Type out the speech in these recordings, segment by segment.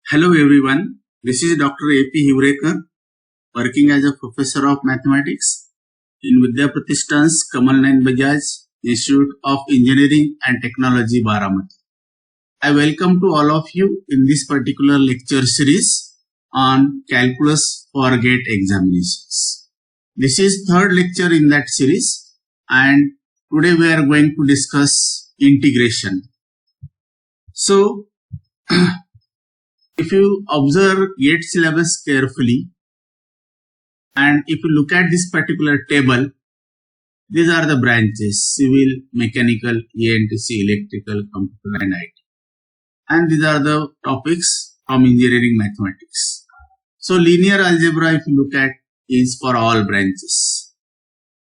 Hello everyone, this is Dr. A.P. Hivrekar, working as a professor of mathematics in Vidyapratishthan's Kamal Nayan Bajaj Institute of Engineering and Technology, Baramati. I welcome to all of you in this particular lecture series on calculus for GATE examinations. This is third lecture in that series, and today we are going to discuss integration. So, if you observe GATE syllabus carefully, and if you look at this particular table, these are the branches: civil, mechanical, ENTC, electrical, computer and IT. And these are the topics from engineering mathematics. So linear algebra, if you look at, is for all branches.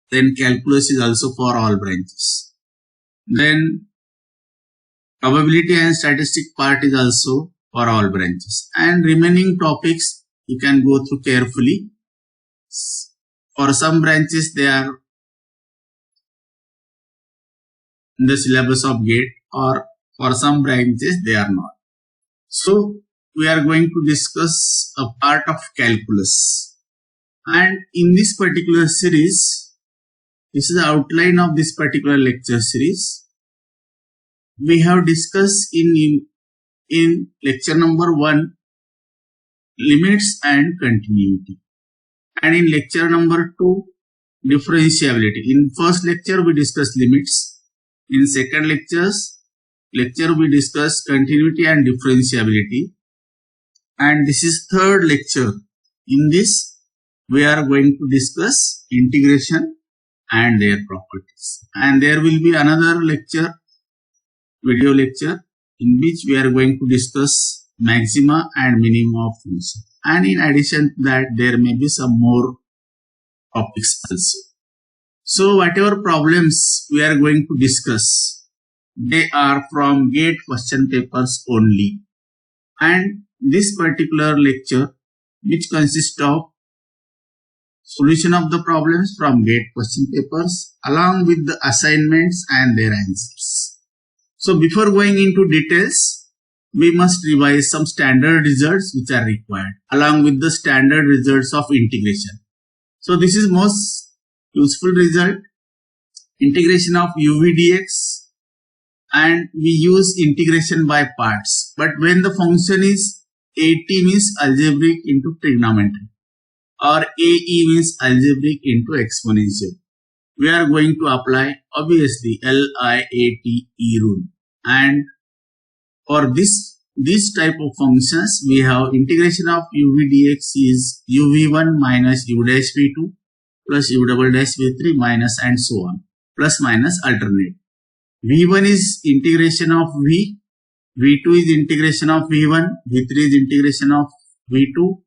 Then calculus is also for all branches. Then probability and statistic part is also for all branches. And remaining topics you can go through carefully. For some branches they are in the syllabus of GATE, or for some branches they are not. So we are going to discuss a part of calculus. And in this particular series, this is the outline of this particular lecture series. We have discussed in lecture number 1 limits and continuity, and in lecture number 2 differentiability. In first lecture we discussed limits. In second lecture we discussed continuity and differentiability, and this is third lecture. In this we are going to discuss integration and their properties, and there will be another lecture, video lecture, in which we are going to discuss maxima and minima of function. And in addition to that, there may be some more topics also. So whatever problems we are going to discuss, they are from GATE question papers only. And this particular lecture, which consists of solution of the problems from GATE question papers along with the assignments and their answers. So before going into details, we must revise some standard results which are required along with the standard results of integration. So this is most useful result, integration of UV dx, and we use integration by parts. But when the function is AT means algebraic into trigonometry, or AE means algebraic into exponential, we are going to apply obviously LIATE rule. And for this type of functions, we have integration of UV dx is UV1 minus U dash V2 plus U double dash V3 minus and so on, plus minus alternate. V1 is integration of V, V2 is integration of V1, V3 is integration of V2,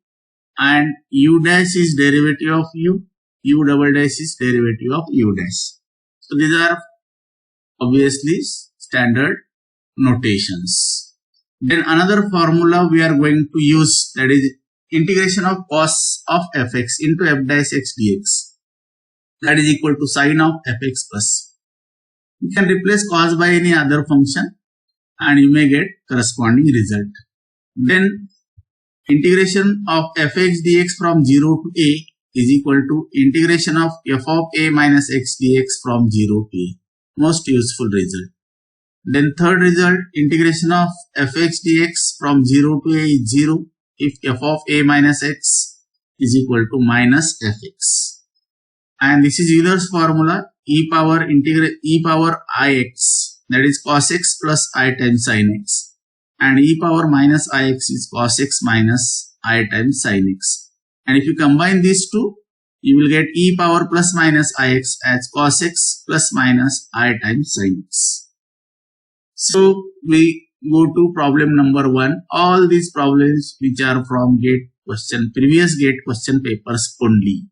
and U dash is derivative of U, U double dash is derivative of U dash. So these are obviously standard notations. Then another formula we are going to use, that is integration of cos of fx into f dash x dx, that is equal to sine of fx plus. You can replace cos by any other function and you may get corresponding result. Then integration of fx dx from 0 to a is equal to integration of f of a minus x dx from 0 to a. Most useful result. Then third result, integration of fx dx from 0 to a is 0 if f of a minus x is equal to minus fx. And this is Euler's formula, e power ix, that is cos x plus I times sin x, and e power minus ix is cos x minus I times sin x. And if you combine these two, you will get e power plus minus ix as cos x plus minus I times sin x. So we go to problem number 1. All these problems which are from previous GATE question papers only.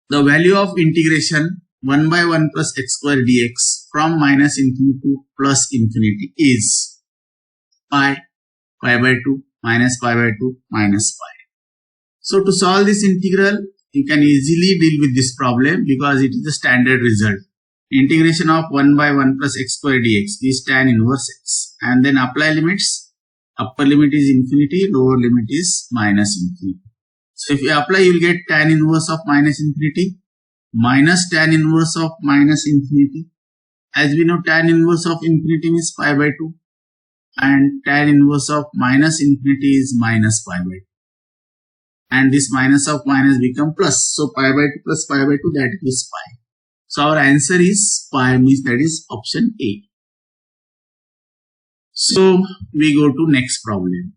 The value of integration 1 by 1 plus x square dx from minus infinity to plus infinity is pi by 2, minus pi by 2, minus pi. So to solve this integral, you can easily deal with this problem because it is the standard result. Integration of 1 by 1 plus x square dx is tan inverse x, and then apply limits. Upper limit is infinity, lower limit is minus infinity. So if you apply, you will get tan inverse of minus infinity minus tan inverse of minus infinity. As we know, tan inverse of infinity is pi by 2 and tan inverse of minus infinity is minus pi by 2. And this minus of minus become plus. So pi by 2 plus pi by 2, that is pi. So our answer is pi, means that is option A. So we go to next problem.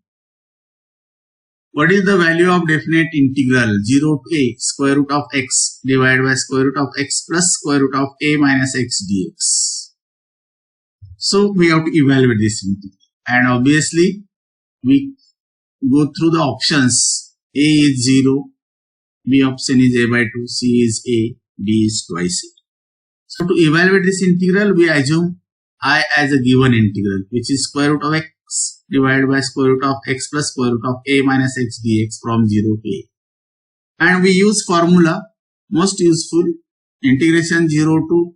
What is the value of definite integral 0 to a square root of x divided by square root of x plus square root of a minus x dx? So we have to evaluate this integral. And obviously we go through the options. A is 0, B option is a by 2, C is a, D is twice a. So to evaluate this integral, we assume I as a given integral, which is square root of x divided by square root of x plus square root of a minus x dx from 0 to a. And we use formula, most useful, integration 0 to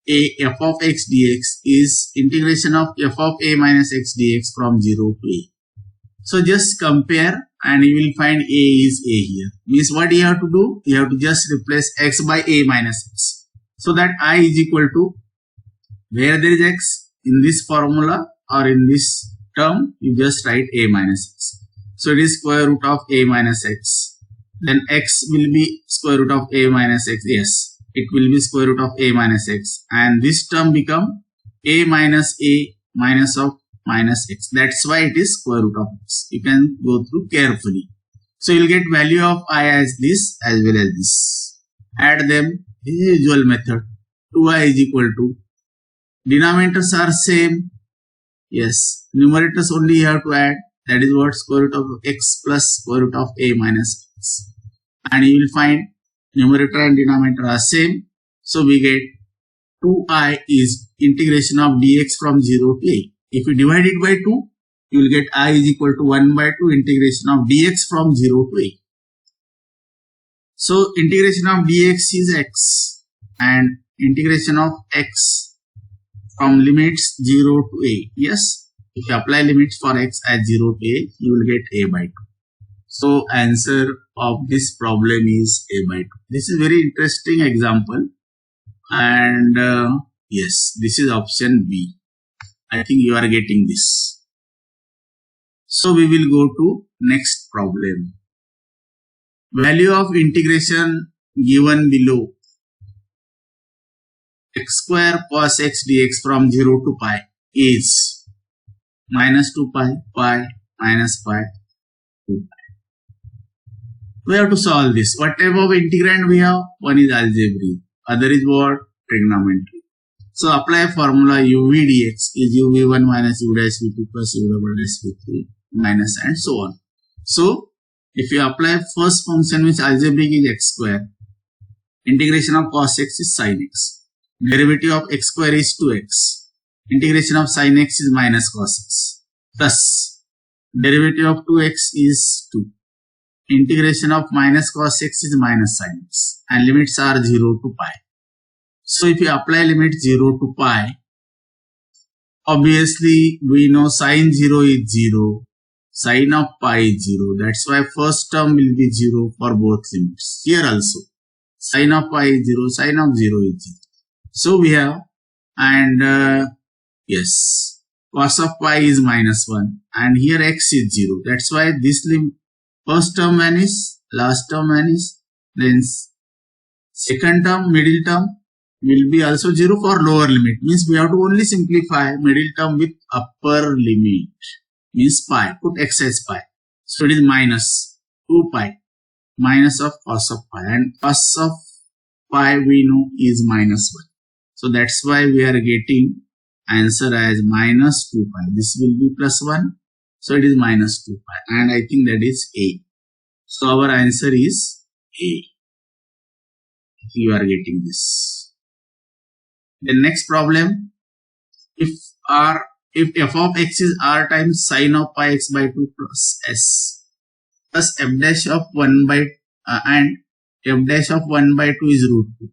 a f of x dx is integration of f of a minus x dx from 0 to a. So just compare and you will find a is a here. Means what you have to do? You have to just replace x by a minus x. So that I is equal to, where there is x, in this formula or in this term, you just write a minus x. So it is square root of a minus x. Then x will be square root of a minus x. Yes, it will be square root of a minus x. And this term become a minus of minus x. That's why it is square root of x. You can go through carefully. So you will get value of I as this as well as this. Add them, the usual method. 2i is equal to, denominators are same. Yes, numerators only you have to add. That is what, square root of x plus square root of a minus x. And you will find numerator and denominator are same. So we get 2i is integration of dx from 0 to a. If you divide it by 2, you will get I is equal to 1 by 2 integration of dx from 0 to a. So integration of dx is x and integration of x from limits 0 to a. Yes, if you apply limits for x at 0 to a, you will get a by 2. So answer of this problem is a by 2. This is very interesting example. And yes, this is option B. I think you are getting this. So we will go to next problem. Value of integration given below. X square cos x dx from 0 to pi is minus 2 pi, pi, minus pi, 2 pi. We have to solve this. What type of integrand we have? One is algebraic, other is what? Trigonometry. So apply formula uv dx is uv1 minus u dash v2 plus u double dash v3 minus and so on. So if you apply first function, which algebraic is x square, integration of cos x is sin x, derivative of x square is 2x, integration of sin x is minus cos x, plus derivative of 2x is 2, integration of minus cos x is minus sin x, and limits are 0 to pi. So if you apply limit 0 to pi, obviously we know sin 0 is 0, sin of pi is 0. That's why first term will be 0 for both limits. Here also, sin of pi is 0, sin of 0 is 0. So we have, and yes, cos of pi is minus 1, and here x is 0. That's why this first term vanishes, last term vanishes, then second term, middle term will be also 0 for lower limit. Means we have to only simplify middle term with upper limit. Means pi, put x as pi. So it is minus 2 pi, minus of cos of pi, and cos of pi we know is minus 1. So that's why we are getting answer as minus 2 pi. This will be plus 1. So it is minus 2 pi. And I think that is A. So our answer is A. You are getting this. The next problem, if f of x is r times sin of pi x by 2 plus s plus f dash of 1 by and f dash of 1 by 2 is root 2,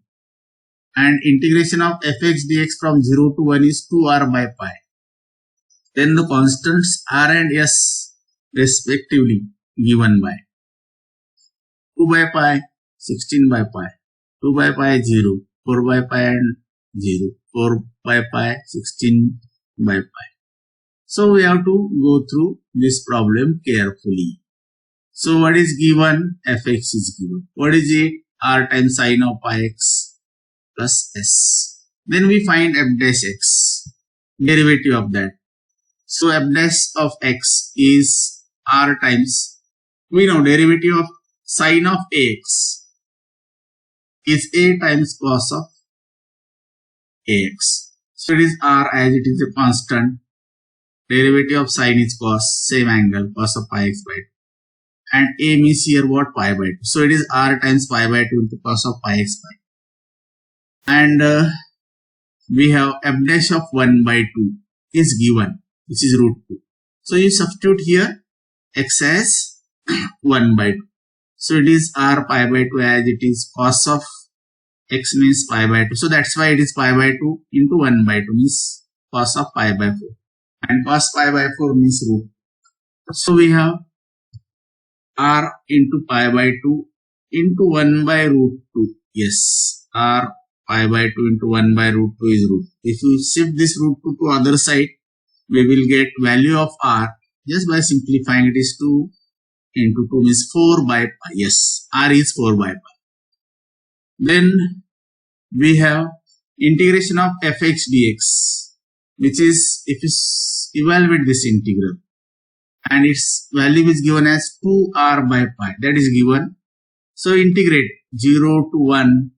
and integration of fx dx from 0 to 1 is 2r by pi. Then the constants r and s respectively given by 2 by pi, 16 by pi, 2 by pi 0, 4 by pi and 0, 4 by pi, 16 by pi. So we have to go through this problem carefully. So what is given? Fx is given. What is it? R times sine of pi x plus s. Then we find f dash x, derivative of that. So f dash of x is r times, we know derivative of sine of ax is a times cos of ax. So it is r as it is a constant. Derivative of sine is cos, same angle, cos of pi x by 2. And a means here what? Pi by 2. So it is r times pi by 2 into cos of pi x by 2. And we have f dash of 1 by 2 is given, which is root 2. So you substitute here x as 1 by 2. So it is r pi by 2 as it is cos of x means pi by 2. So that's why it is pi by 2 into 1 by 2 means cos of pi by 4. And cos pi by 4 means root. So we have r into pi by 2 into 1 by root 2. Yes, r pi by 2 into 1 by root 2 is root. If you shift this root 2 to other side, we will get value of r just by simplifying. It is 2 into 2 means 4 by pi. Yes, r is 4 by pi. Then we have integration of fx dx, which is, if you evaluate this integral and its value is given as 2r by pi, that is given. So integrate 0 to 1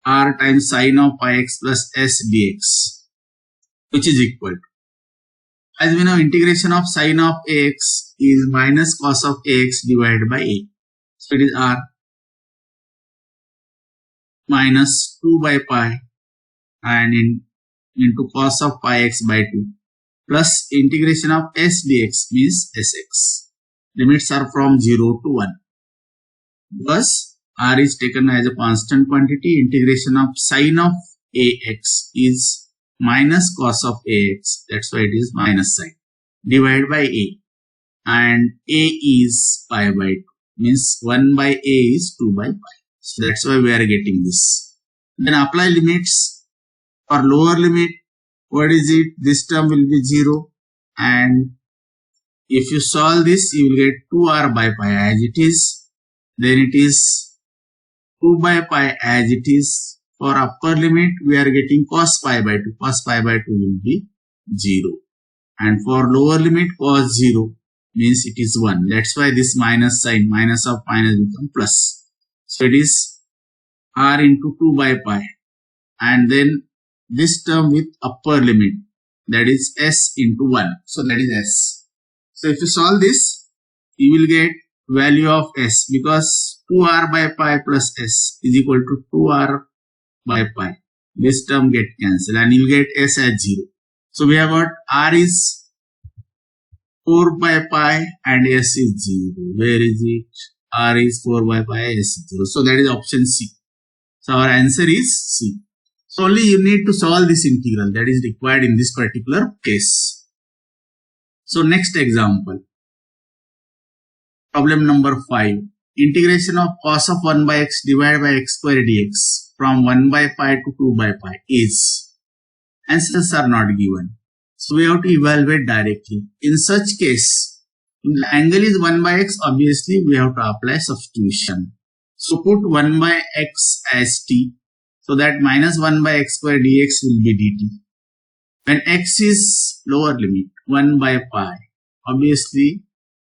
r times sine of pi x plus s dx, which is equal to, as we know, integration of sine of ax is minus cos of ax divided by a. So it is r minus 2 by pi and into cos of pi x by 2 plus integration of s dx means sx. Limits are from 0 to 1. Because r is taken as a constant quantity, integration of sine of ax is minus cos of ax, that's why it is minus sign, divided by a, and a is pi by 2, means 1 by a is 2 by pi. So that's why we are getting this. Then apply limits. For lower limit, what is it? This term will be 0, and if you solve this, you will get 2r by pi as it is. Then it is 2 by pi as it is. For upper limit, we are getting cos pi by 2. Cos pi by 2 will be 0. And for lower limit, cos 0 means it is 1. That's why this minus sign, minus of minus become plus. So it is r into 2 by pi. And then this term with upper limit, that is s into 1. So that is s. So if you solve this, you will get value of s, because 2r by pi plus s is equal to 2r by pi. This term get cancelled and you will get s as 0. So we have got r is 4 by pi and s is 0. Where is it? R is 4 by pi, s is 0. So that is option C. So our answer is C. So only you need to solve this integral that is required in this particular case. So next example. Problem number 5. Integration of cos of 1 by x divided by x square dx from 1 by pi to 2 by pi is. Answers are not given. So we have to evaluate directly. In such case, if the angle is 1 by x, obviously we have to apply substitution. So put 1 by x as t. So that minus 1 by x square dx will be dt. When x is lower limit, 1 by pi, obviously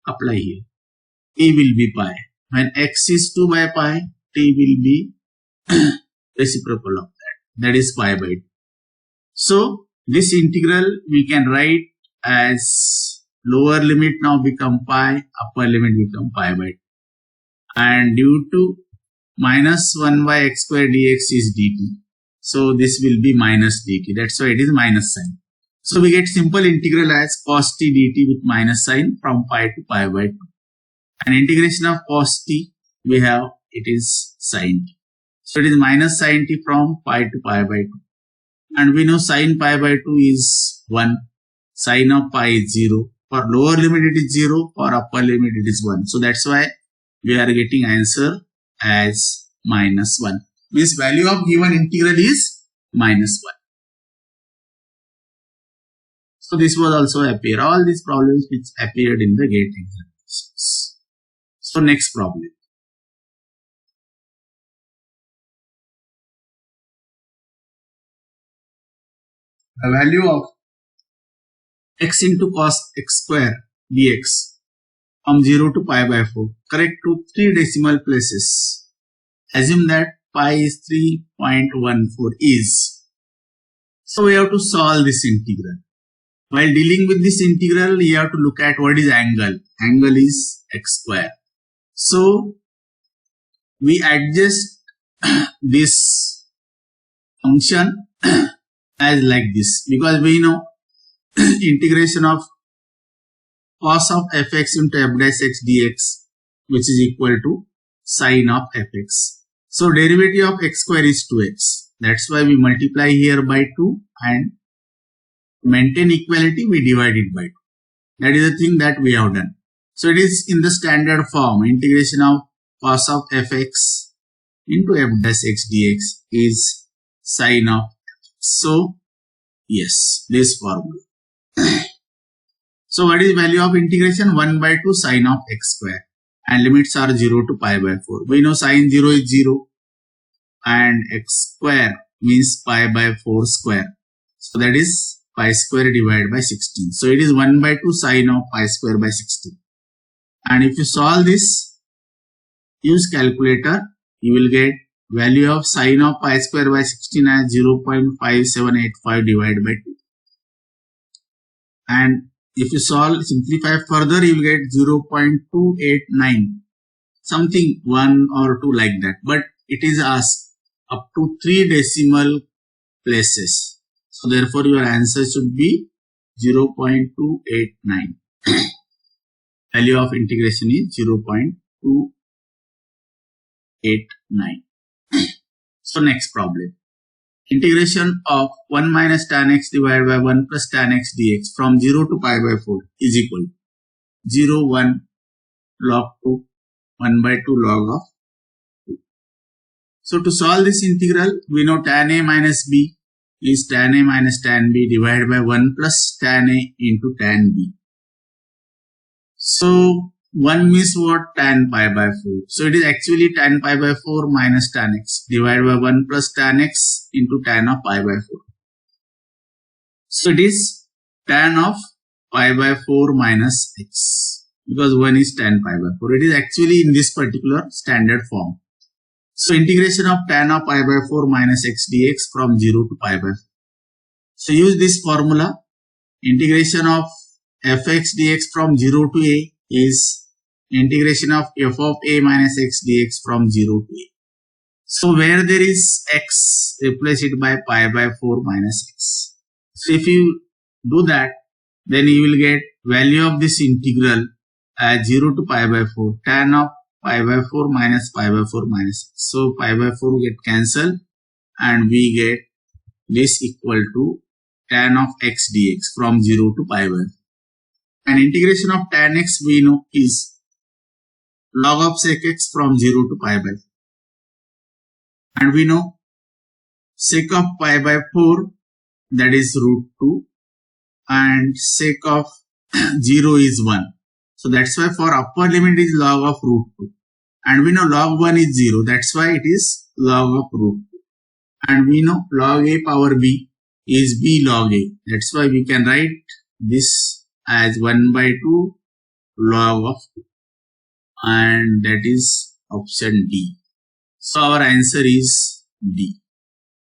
apply here. T will be pi. When x is 2 by pi, t will be reciprocal of that. That is pi by 2. So this integral we can write as lower limit now become pi, upper limit become pi by 2. And due to minus 1 by x square dx is dt. So this will be minus dt. That's why it is minus sign. So we get simple integral as cos t dt with minus sign from pi to pi by 2. And integration of cos t, we have, it is sin t. So it is minus sin t from pi to pi by 2. And we know sin pi by 2 is 1. Sine of pi is 0. For lower limit it is 0. For upper limit it is 1. So that's why we are getting answer as -1. Means value of given integral is -1. So this was also appear. All these problems which appeared in the GATE examinations. So next problem. The value of x into cos x square dx from 0 to pi by 4. Correct to 3 decimal places. Assume that pi is 3.14 is. So we have to solve this integral. While dealing with this integral, you have to look at what is angle. Angle is x square. So we adjust this function as like this, because we know integration of cos of fx into f dash x dx, which is equal to sine of fx. So derivative of x square is 2x. That's why we multiply here by 2 and maintain equality, we divide it by 2. That is the thing that we have done. So it is in the standard form. Integration of cos of fx into f dash x dx is sine of fx. So yes, this formula. So what is value of integration? 1 by 2 sine of x square, and limits are 0 to pi by 4. We know sine 0 is 0 and x square means pi by 4 square. So that is pi square divided by 16. So it is 1 by 2 sine of pi square by 16. And if you solve this, use calculator, you will get value of sine of pi square by 16 as 0.5785 divided by 2. And if you simplify further, you will get 0.289, something 1 or 2 like that. But it is asked up to 3 decimal places. So therefore your answer should be 0.289. Value of integration is 0.289. So next problem. Integration of 1 minus tan x divided by 1 plus tan x dx from 0 to pi by 4 is equal to 0, 1 log 2, 1 by 2 log of 2. So to solve this integral, we know tan a minus b is tan a minus tan b divided by 1 plus tan a into tan b. So 1 means what? Tan pi by 4. So it is actually tan pi by 4 minus tan x divided by 1 plus tan x into tan of pi by 4. So it is tan of pi by 4 minus x, because 1 is tan pi by 4. It is actually in this particular standard form. So integration of tan of pi by 4 minus x dx from 0 to pi by 4. So use this formula. Integration of fx dx from 0 to a is integration of f of a minus x dx from 0 to a. So where there is x, replace it by pi by 4 minus x. So if you do that, then you will get value of this integral as 0 to pi by 4, tan of pi by 4 minus pi by 4 minus x. So pi by 4 will get cancelled and we get this equal to tan of x dx from 0 to pi by 4. And integration of tan x we know is log of sec x from 0 to pi by 4. And we know sec of pi by 4, that is root 2, and sec of 0 is 1. So that's why for upper limit is log of root 2. And we know log 1 is 0, that's why it is log of root 2. And we know log a power b is b log a. That's why we can write this as 1 by 2 log of 2. And that is option D. So our answer is D.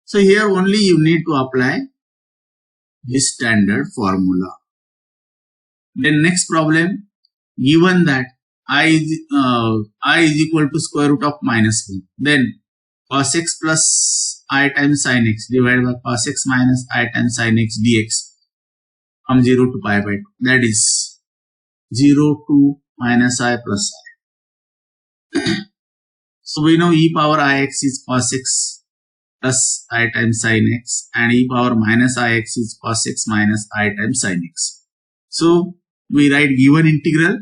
So here only you need to apply this standard formula. Then next problem, given that I is equal to square root of minus 1, then cos x plus I times sin x divided by cos x minus I times sin x dx from 0 to pi by 2, that is 0 to minus I plus I. So we know e power ix is cos x plus I times sin x, and e power minus ix is cos x minus I times sin x. So we write given integral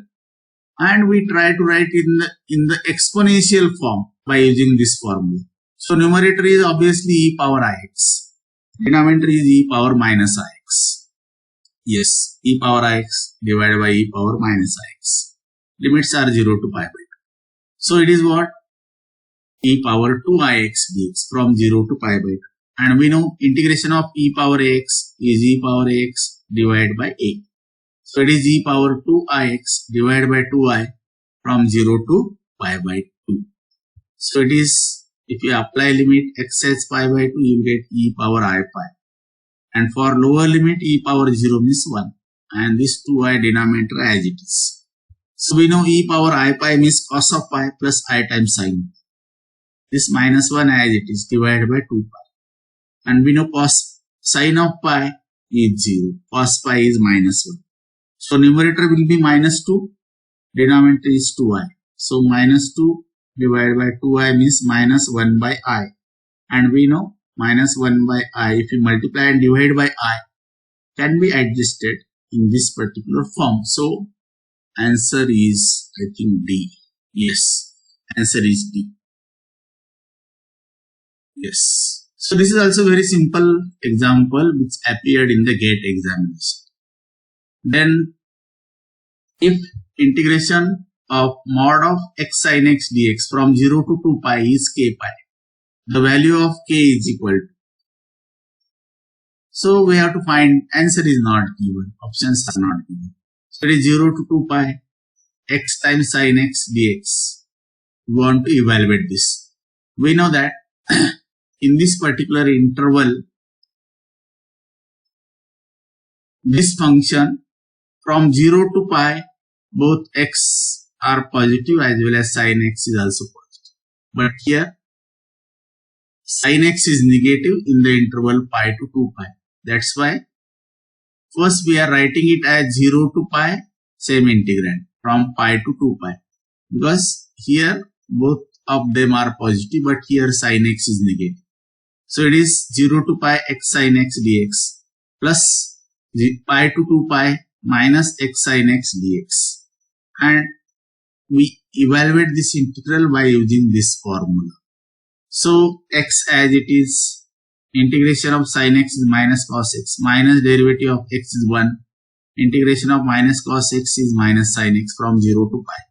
and we try to write in the exponential form by using this formula. So numerator is obviously e power ix. Denominator is e power minus ix. Yes, e power ix divided by e power minus ix. Limits are 0 to pi by 2. So it is what? E power 2ix dx from 0 to pi by 2. And we know integration of e power x is e power x divided by a. So it is e power 2ix divided by 2I from 0 to pi by 2. So it is, if you apply limit x as pi by 2, you get e power I pi. And for lower limit, e power 0 means 1. And this 2I denominator as it is. So we know e power I pi means cos of pi plus I times sin. This minus 1 as it is divided by 2 pi. And we know cos sin of pi is 0. Cos pi is minus 1. So numerator will be minus 2. Denominator is 2i. So minus 2 divided by 2i means minus 1 by I. And we know minus 1 by I, if you multiply and divide by I, can be adjusted in this particular form. So answer is, I think, D. Yes, answer is D. Yes. So this is also very simple example which appeared in the GATE examination. Then if integration of mod of x sin x dx from 0 to 2 pi is k pi, the value of k is equal to. So we have to find, answer is not given, options are not given. So it is 0 to 2 pi x times sin x dx. We want to evaluate this. We know that in this particular interval, this function from 0 to pi, both x are positive as well as sin x is also positive. But here, sin x is negative in the interval pi to 2 pi. That's why first we are writing it as 0 to pi, same integrand from pi to 2 pi. Because here both of them are positive, but here sin x is negative. So it is 0 to pi x sin x dx plus pi to 2 pi minus x sin x dx. And we evaluate this integral by using this formula. So x as it is, integration of sin x is minus cos x, minus derivative of x is 1, integration of minus cos x is minus sin x from 0 to pi.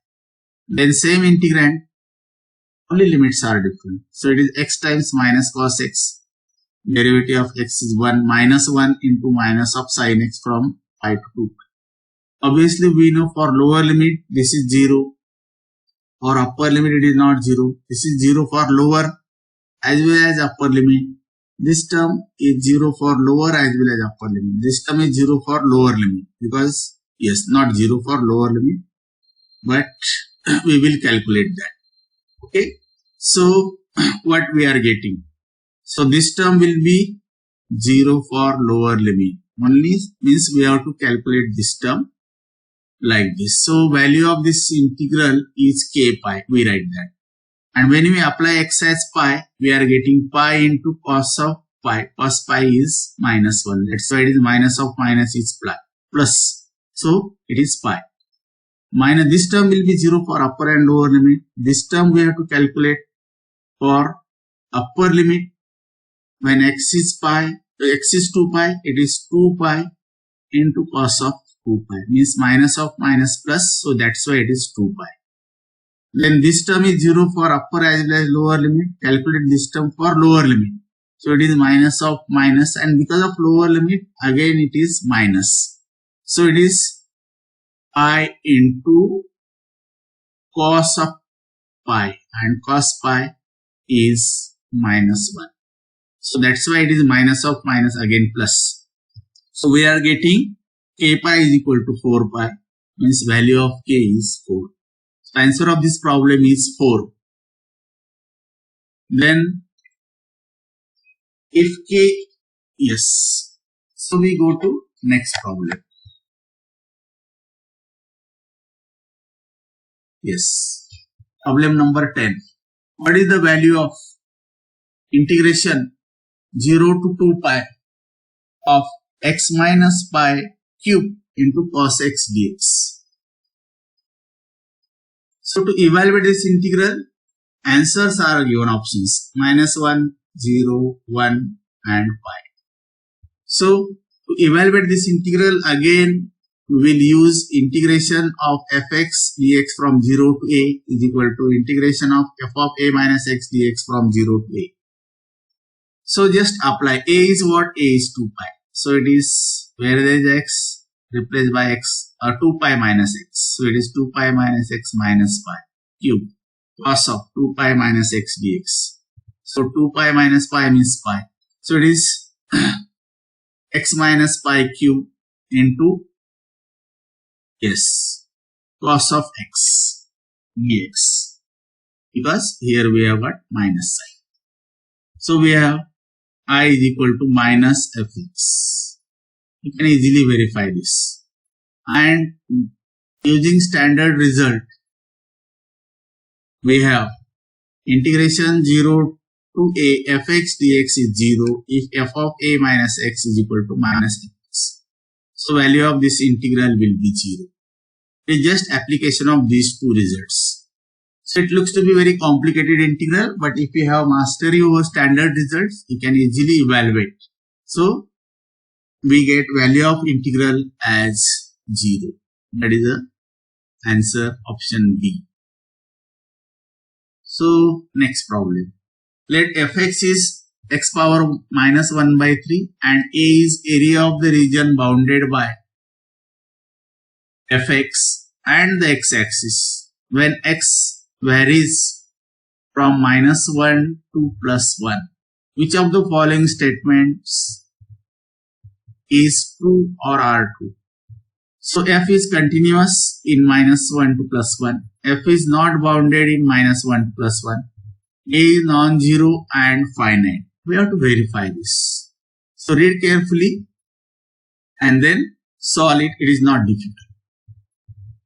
Then same integrand, only limits are different. So it is x times minus cos x, derivative of x is 1, minus 1 into minus of sin x from pi to 2 pi. Obviously we know for lower limit this is 0, for upper limit it is not 0. This is 0 for lower as well as upper limit. This term is 0 for lower as well as upper limit. This term is 0 for lower limit, because yes, not 0 for lower limit, but we will calculate that. Okay, so what we are getting? So this term will be 0 for lower limit. Only means we have to calculate this term like this. So value of this integral is k pi. We write that. And when we apply x as pi, we are getting pi into cos of pi. Cos pi is minus 1. That's why it is minus of minus is plus. So it is pi. Minus this term will be 0 for upper and lower limit. This term we have to calculate for upper limit. When x is 2 pi, it is 2 pi into cos of 2 pi. Means minus of minus plus. So that's why it is 2 pi. Then this term is 0 for upper as well as lower limit. Calculate this term for lower limit. So it is minus of minus, and because of lower limit, again it is minus. So it is pi into cos of pi, and cos pi is minus 1. So that's why it is minus of minus, again plus. So we are getting k pi is equal to 4 pi, means value of k is 4. So answer of this problem is 4. Then if k, yes. So we go to next problem. Yes. Problem number 10. What is the value of integration 0 to 2 pi of x minus pi cube into cos x dx. So to evaluate this integral, answers are given options -1, 0, 1 and pi. So to evaluate this integral, again we will use integration of fx dx from 0 to a is equal to integration of f of a minus x dx from 0 to a. So just apply. A is what? A is 2 pi. So it is, where there is x, replaced by x, 2 pi minus x. So it is 2 pi minus x minus pi cube cos of 2 pi minus x dx. So 2 pi minus pi means pi. So it is x minus pi cube into, yes, cos of x dx, because here we have got minus sign. So we have I is equal to minus fx. You can easily verify this. And using standard result, we have integration 0 to a fx dx is 0 if f of a minus x is equal to minus x. So value of this integral will be 0. It is just application of these two results. So it looks to be very complicated integral, but if you have mastery over standard results, you can easily evaluate. So we get value of integral as 0. That is the answer, option B. So next problem. Let fx is x power minus 1 by 3 and a is area of the region bounded by fx and the x-axis when x varies from -1 to +1. Which of the following statements is true or are true? So f is continuous in -1 to +1. F is not bounded in -1 to +1. A is non-zero and finite. We have to verify this. So read carefully and then solve it. It is not difficult.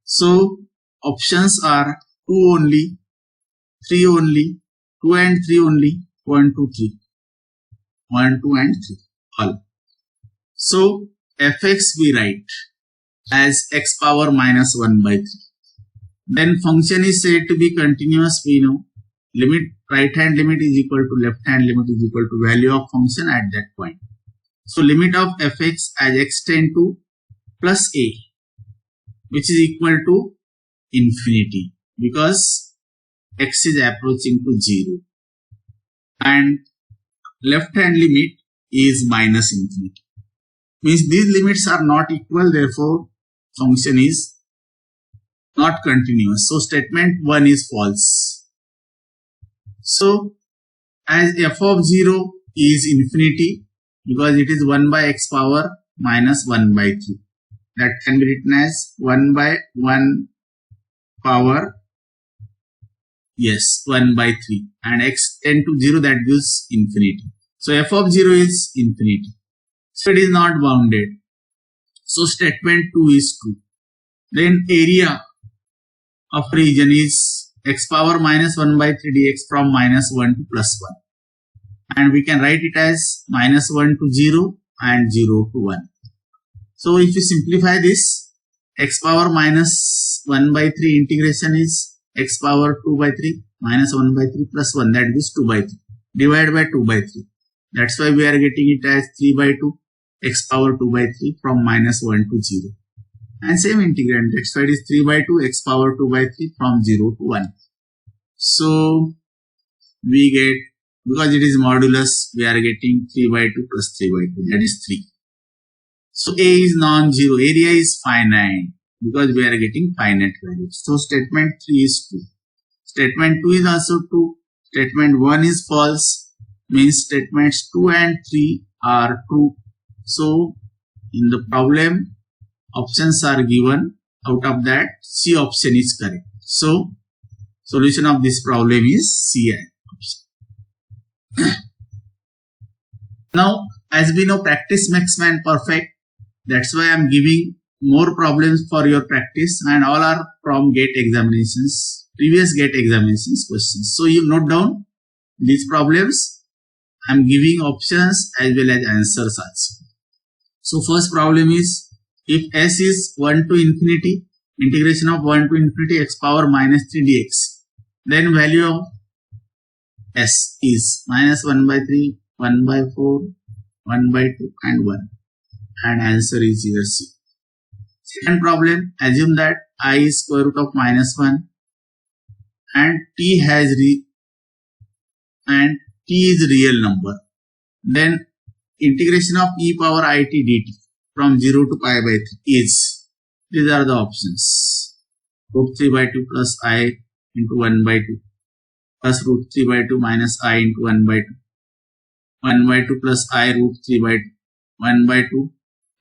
So options are 2 only, 3 only, 2 and 3 only, 1, 2, 3. 1, 2 and 3. All. So fx we write as x power minus 1 by 3. Then function is said to be continuous. We know limit, right hand limit is equal to left hand limit is equal to value of function at that point. So limit of fx as x tend to plus a, which is equal to infinity, because x is approaching to 0 and left hand limit is minus infinity. Means these limits are not equal, therefore function is not continuous. So statement 1 is false. So as f of 0 is infinity, because it is 1 by x power minus 1 by 3. That can be written as 1 by 1 power, yes, 1 by 3, and x tend to 0, that gives infinity. So f of 0 is infinity. So it is not bounded. So statement 2 is true. Then area of region is x power minus 1 by 3 dx from minus 1 to plus 1. And we can write it as minus 1 to 0 and 0 to 1. So if you simplify this, x power minus 1 by 3 integration is x power 2 by 3 minus 1 by 3 plus 1, that is 2 by 3 divided by 2 by 3. That's why we are getting it as 3 by 2 x power 2 by 3 from minus 1 to 0. And same integrand, that's why it is 3 by 2 x power 2 by 3 from 0 to 1. So we get, because it is modulus, we are getting 3 by 2 plus 3 by 2, that is 3. So A is non-zero, area is finite, because we are getting finite values. So statement 3 is true. Statement 2 is also true. Statement 1 is false, means statements 2 and 3 are true. So in the problem, options are given. Out of that, C option is correct. So solution of this problem is C option. Now, as we know, practice makes man perfect. That's why I am giving more problems for your practice, and all are from GATE examinations, previous GATE examinations questions. So you note down these problems. I am giving options as well as answers also. So first problem is if s is 1 to infinity, integration of 1 to infinity x power minus 3 dx, then value of s is minus 1 by 3, 1 by 4, 1 by 2 and 1, and answer is here C. Second problem, assume that I is square root of minus 1 and t is real number. Then integration of e power it dt from 0 to pi by 3 is, these are the options, root 3 by 2 plus I into 1 by 2 plus root 3 by 2 minus I into 1 by 2, 1 by 2 plus I root 3 by 2, 1 by 2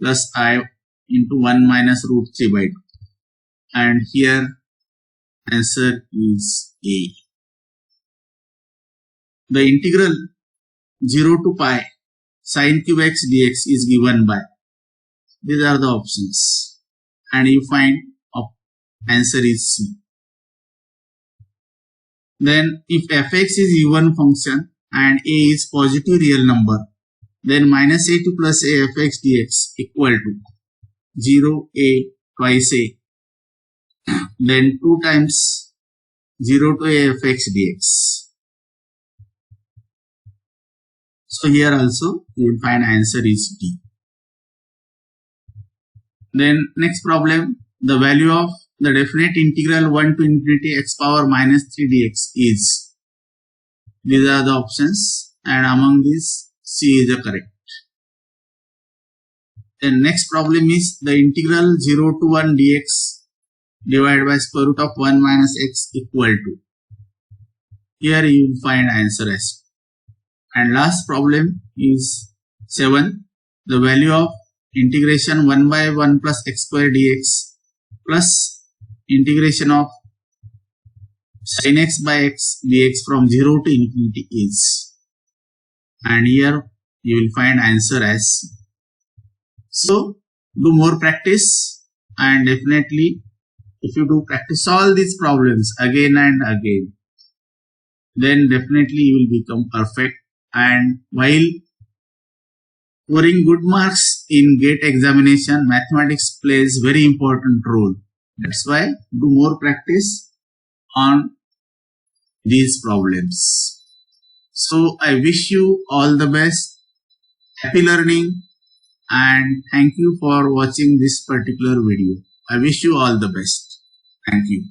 plus I into 1 minus root 3 by 2, and here answer is A. The integral 0 to pi sin cube x dx is given by, these are the options, and you find answer is C. Then if fx is even function and a is positive real number, then minus a2 plus a fx dx equal to 0 a twice a, then 2 times 0 to a fx dx. So here also you will find answer is D. Then next problem, the value of the definite integral 1 to infinity x power minus 3 dx is, these are the options, and among these C is the correct. Then next problem is the integral 0 to 1 dx divided by square root of 1 minus x equal to, here you will find answer as. And last problem is 7, the value of integration 1 by 1 plus x square dx plus integration of sin x by x dx from 0 to infinity is, and here you will find answer as. So do more practice, and definitely if you do practice all these problems again and again, then definitely you will become perfect. And while scoring good marks in GATE examination, mathematics plays very important role. That's why do more practice on these problems. So I wish you all the best, happy learning, and thank you for watching this particular video. I wish you all the best. Thank you.